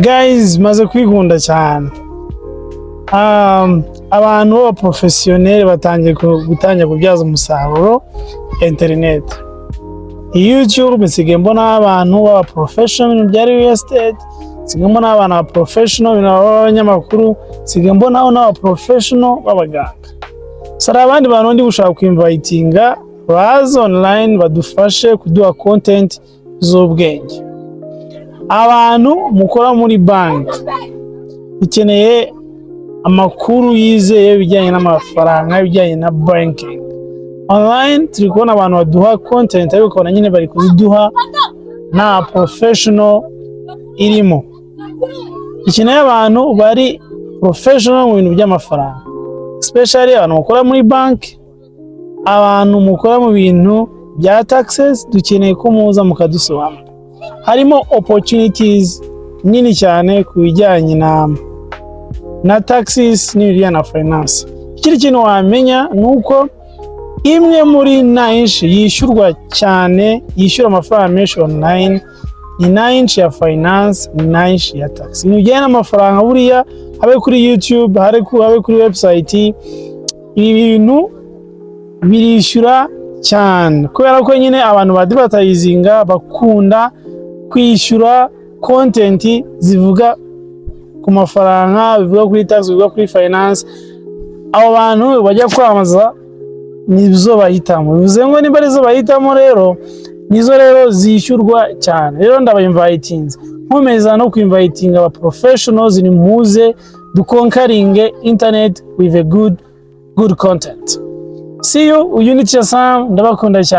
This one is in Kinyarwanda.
Guys, maze kwigunda cyane. Abantu baba professionnel batangiye kubyaza umusaruro internet. YouTube nsigaye mbona abantu baba professional bya real estate, nsigaye mbona abantu baba professional b'abanyamakuru, nsigaye mbona n'aba professional b'abaganga. Sara abandi bantu ndi gushaka kwinvitinga baza online badufashe kuduha content z'ubwenge. Abantu mukora muri bank ikeneye amakuru yizeye bijyanye n'amafaranga, bijyanye na banking. Online turi kubona abantu baduha content ariko ukabona nyine bari kuziduha na professional irimo. Ikeneye abantu bari professional mu bintu by'amafaranga, especially abantu mukora muri bank, abantu mukora mu bintu bya taxes. Dukeneye ko muza mukadusobanura. Harimo opportunities nini cyane ku bijyanye na taxes n'ibijyanye na finance. Ikindi kintu wamenya nuko imwe muri 9 yishyurwa cyane, yishyura amafaranga menshi online, ni 9 ya finance, ni 9 ya tax. Ibijyanye n'amafaranga buriya habe kuri YouTube, habe kuri website, ibi bintu birishyura cyane kubera ko nyine abantu badvertisinga bakunda kwishyura content zivuga ku mafaranga, bivuga kuri tax, bivuga kuri finance. Abo bantu bajya kwamaza nizo bahitamo, bivuze ngo niba arizo bahitamo rero nizo rero zishyurwa cyane. Rero ndabayinvitinze, nkomeza no kwinvitinga aba professionals ni muze dukonkaringe internet with a good content. See you, Unity Sam, ndabakunda cyane.